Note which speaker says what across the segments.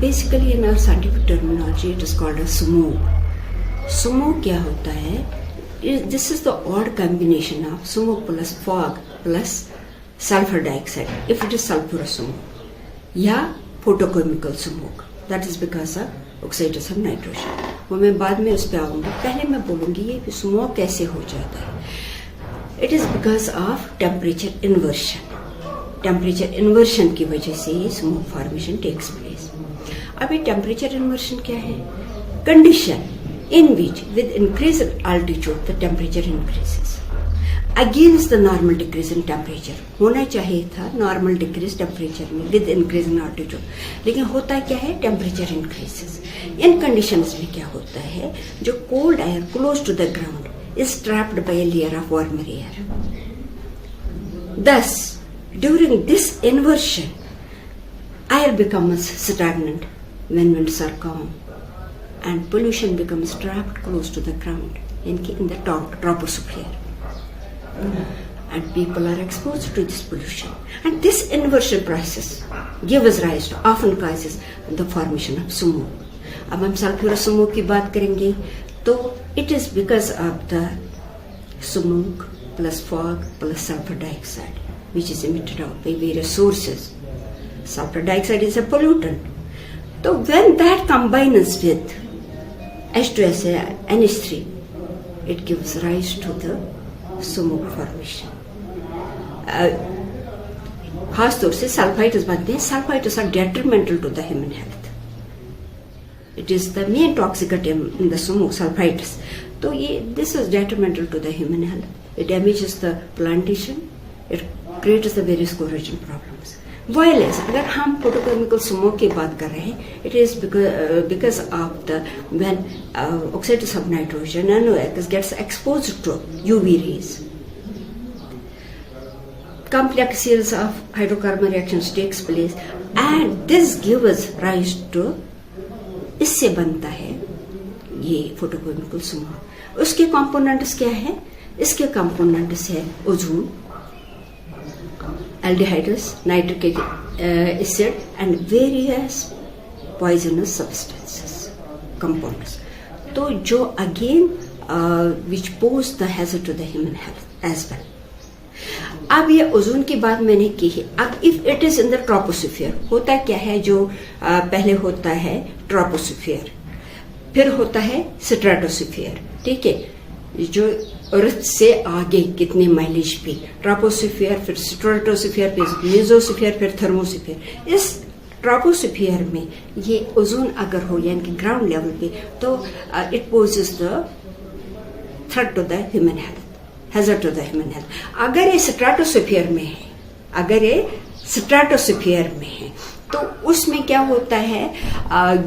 Speaker 1: basically in our scientific terminology it is called a smoke. Smoke क्या होता है? This is the odd combination of smoke plus fog plus sulfur dioxide. If it is sulfurous smoke या photochemical smoke, that is because of oxides of nitrogen. वो मैं बाद में उस पर आऊंगी. पहले मैं बोलूंगी ये स्मोक कैसे हो जाता है. It is because of temperature inversion. Temperature inversion की वजह से ये स्मोक फॉर्मेशन टेक्स प्लेस. अब ये टेम्परेचर इन्वर्शन क्या है? Condition in which with increase altitude the temperature increases against the normal decrease in temperature. होना चाहिए था नॉर्मल डिक्रीज टेम्परेचर में विद इंक्रीज इन अल्टीट्यूड, लेकिन होता क्या है? Temperature increases. इन कंडीशंस में क्या होता है? जो cold air close to the ground is trapped by a layer of warmer air. Thus, during this inversion, air becomes stagnant when winds are calm, and pollution becomes trapped close to the ground in the troposphere. And people are exposed to this pollution. And this inversion process gives rise to, often causes the formation of smoke. अब हम sulfurous smoke की बात करेंगे तो it is because of the smoke plus fog plus sulfur dioxide which is emitted out by various sources. Sulfur dioxide is a pollutant. So when that combines with H2SO NH3, it gives rise to the smoke formation. खास तौर से sulphides बनते हैं. Sulphides are detrimental to the human health. It is the main toxic in the smoke, sulfides. तो ये this is detrimental to the human health. It damages the plantation. It creates the various corrosion problems. While अगर हम photochemical smoke की बात कर रहे हैं, it is because of the when oxides of nitrogen NOx gets exposed to UV rays, complex series of hydrocarbon reactions takes place, and this gives rise to, इससे बनता है ये photochemical smoke. उसके कंपोनेंट्स क्या है? इसके कंपोनेंट्स है ozone, aldehydes, nitric acid, and various poisonous substances, compounds. तो जो again which pose the hazard to the human health as well. अब ये ओजोन की बात मैंने की है. अब if it is in the troposphere, होता क्या है? जो पहले होता है ट्रोपोस्फीयर, फिर होता है स्ट्रेटोस्फीयर. ठीक है, जो अर्थ से आगे कितने माइलेज पे, ट्रोपोस्फीयर, फिर स्ट्रेटोस्फीयर, फिर मेसोस्फीयर, फिर थर्मोस्फीयर. इस ट्रोपोस्फीयर में ये ओजोन अगर हो यानी कि ग्राउंड लेवल पे, तो it poses the threat to the human health, hazard to the human health. अगर ये स्ट्रेटोस्फीयर में है, अगर ये स्ट्रेटोस्फीयर में है, तो उसमें क्या होता है?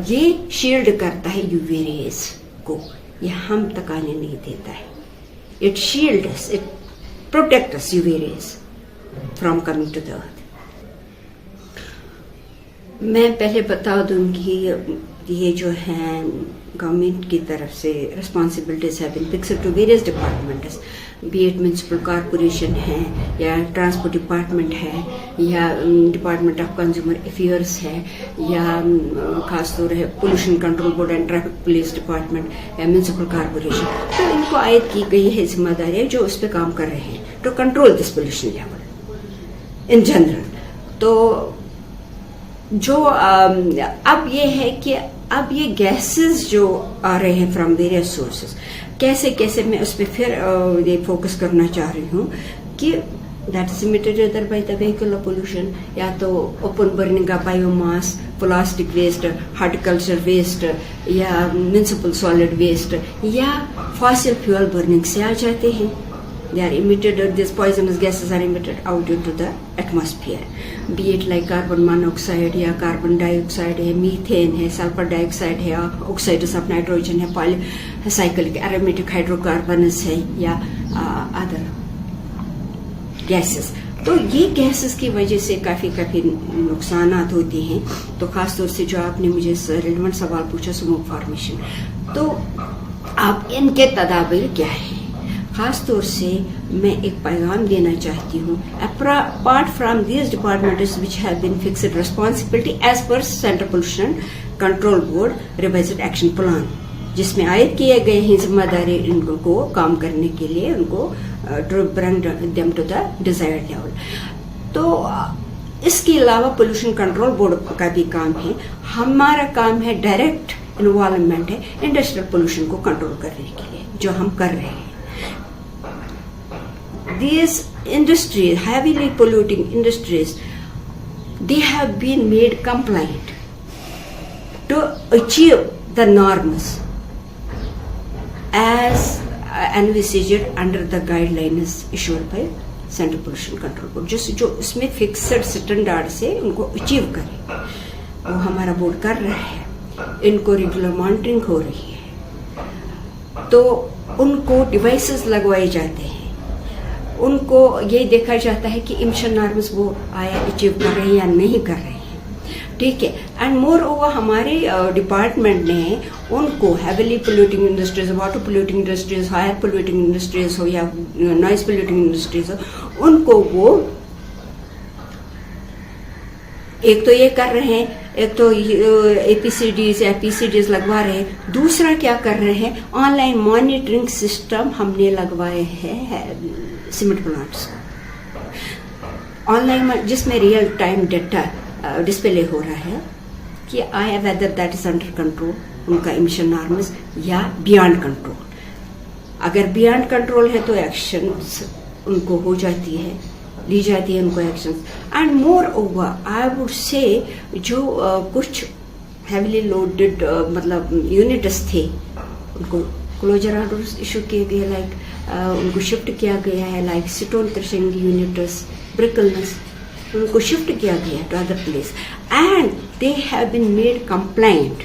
Speaker 1: ये शील्ड करता है यूवी रेज को, ये हम तक आने नहीं देता है. It shields us, it protects us UV rays from coming to the earth. मैं पहले बता दूंगी ये जो है गवर्नमेंट की तरफ से responsibilities have been fixed to various departments, be it municipal corporation है या ट्रांसपोर्ट डिपार्टमेंट है या डिपार्टमेंट ऑफ कंज्यूमर अफेयर्स है या खासतौर है pollution control board and traffic police department या म्यूनिसिपल कॉरपोरेशन. तो इनको आयद की गई है जिम्मेदारियां जो उस पर काम कर रहे हैं to control this pollution level in general. तो जो अब ये है कि अब ये गैसेस जो आ रहे हैं फ्रॉम वेरियस सोर्सेस, कैसे कैसे मैं उस पर फिर ये फोकस करना चाह रही हूँ कि that is emitted other by the vehicle pollution, या तो ओपन बर्निंग का biomass, plastic waste, horticulture waste या म्यूनिसिपल सॉलिड वेस्ट या फॉसिल फ्यूल बर्निंग से आ जाते हैं. They are emitted, these poisonous gases are emitted out into the atmosphere, be it like carbon monoxide या carbon dioxide है, methane है, sulphur dioxide है, ऑक्साइड्स ऑफ नाइट्रोजन है, पॉलीसाइक्लिक एरोमेटिक हाइड्रोकार्बन्स है या अदर गैसेस. तो ये गैसेस की वजह से काफी नुकसानात होते हैं. तो खासतौर से जो आपने मुझे रिलेवेंट सवाल पूछा स्मोक फॉर्मेशन, तो आप इनके तदाबीर क्या है? खास तौर से मैं एक पैगाम देना चाहती हूँ, apart from these departments which have been fixed responsibility as per central pollution control board revised action plan, जिसमें आयद किए गए हैं जिम्मेदारी इनको काम करने के लिए, उनको to bring them to the desired level. तो इसके अलावा पोल्यूशन कंट्रोल बोर्ड का भी काम है। हमारा काम है डायरेक्ट इन्वॉल्वमेंट है इंडस्ट्रियल पोल्यूशन को कंट्रोल करने के लिए, जो हम कर रहे हैं। These industries, heavily polluting industries, they have been made compliant to achieve the norms as envisaged under the guidelines issued by Central Pollution Control Board, जो इसमें फिक्स्ड स्टैंडर्ड से उनको अचीव करें, वो हमारा बोर्ड कर रहा है। इनको रेगुलर मॉनिटरिंग हो रही है, तो उनको डिवाइसेस लगवाए जाते हैं, उनको ये देखा जाता है कि इमिशन नॉर्म्स वो आया अचीव कर रहे हैं या नहीं कर रहे हैं, ठीक है। एंड मोर ओवर हमारे डिपार्टमेंट ने उनको heavily polluting industries, water polluting industries, higher polluting industries हो या नॉइज पोल्यूटिंग इंडस्ट्रीज हो, उनको वो एक तो ये कर रहे हैं, एक तो एपीसीडीज या पीसीडीज लगवा रहे हैं, दूसरा क्या कर रहे हैं, ऑनलाइन मॉनिटरिंग सिस्टम हमने लगवाए हैं सीमेंट प्लांट्स ऑनलाइन, जिसमें रियल टाइम डेटा डिस्प्ले हो रहा है कि आया whether that is under control, उनका इमिशन नॉर्म्स या बियॉन्ड कंट्रोल। अगर बियॉन्ड कंट्रोल है तो एक्शन उनको हो जाती है, ली जाती है उनको action. And more over I would say जो कुछ हैवीली लोडेड मतलब यूनिट्स थे, उनको क्लोजर ऑर्डर्स इशू किए गए, लाइक उनको शिफ्ट किया गया है, like stone crushing units, brick kilns, उनको शिफ्ट किया गया to other place and they have been made compliant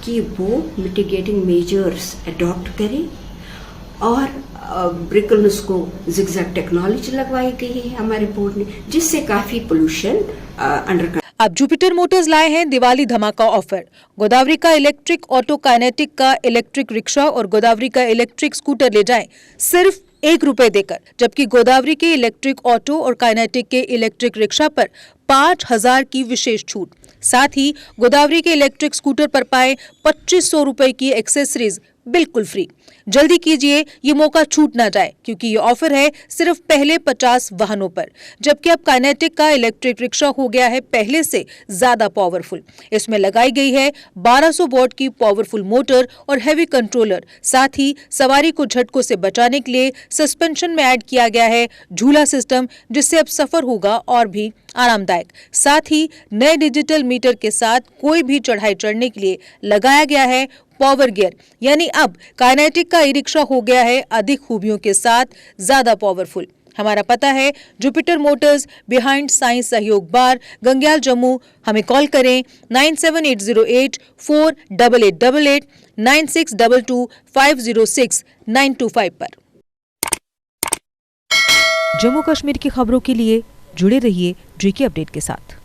Speaker 1: कि वो मिटिगेटिंग मेजर्स अडॉप्ट करें। और ब्रिकलनेस को जिगजैग टेक्नोलॉजी लगवाई गई है हमारे बोर्ड ने, जिससे काफी पोल्यूशन अंडर।
Speaker 2: अब जुपिटर मोटर्स लाए हैं दिवाली धमाका ऑफर। गोदावरी का इलेक्ट्रिक ऑटो काइनेटिक का इलेक्ट्रिक रिक्शा और गोदावरी का इलेक्ट्रिक स्कूटर ले जाएं सिर्फ ₹1 देकर, जबकि गोदावरी के इलेक्ट्रिक ऑटो और काइनेटिक के इलेक्ट्रिक रिक्शा पर 5,000 की विशेष छूट। साथ ही गोदावरी के इलेक्ट्रिक स्कूटर पर पाए ₹2,500 की एक्सेसरीज बिल्कुल फ्री। जल्दी कीजिए, ये मौका छूट ना जाए, क्योंकि ये ऑफर है सिर्फ पहले 50 वाहनों पर। जबकि अब काइनेटिक का इलेक्ट्रिक रिक्शा हो गया है पहले से ज्यादा पावरफुल। इसमें लगाई गई है 1200 वॉट की पावरफुल मोटर और हैवी कंट्रोलर। साथ ही सवारी को झटकों से बचाने के लिए सस्पेंशन में ऐड किया गया है झूला सिस्टम, जिससे अब सफर होगा और भी आरामदायक। साथ ही नए डिजिटल मीटर के साथ कोई भी चढ़ाई चढ़ने के लिए लगाया गया है पावर गियर, यानी अब काइनेटिक का ई रिक्शा हो गया है अधिक खूबियों के साथ ज्यादा पावरफुल। हमारा पता है जुपिटर मोटर्स, बिहाइंड साइंस सहयोग बार, गंग्याल जम्मू। हमें कॉल करें 9780848888, 9622506925 पर। जम्मू कश्मीर की खबरों के लिए जुड़े रहिए जीके अपडेट के साथ।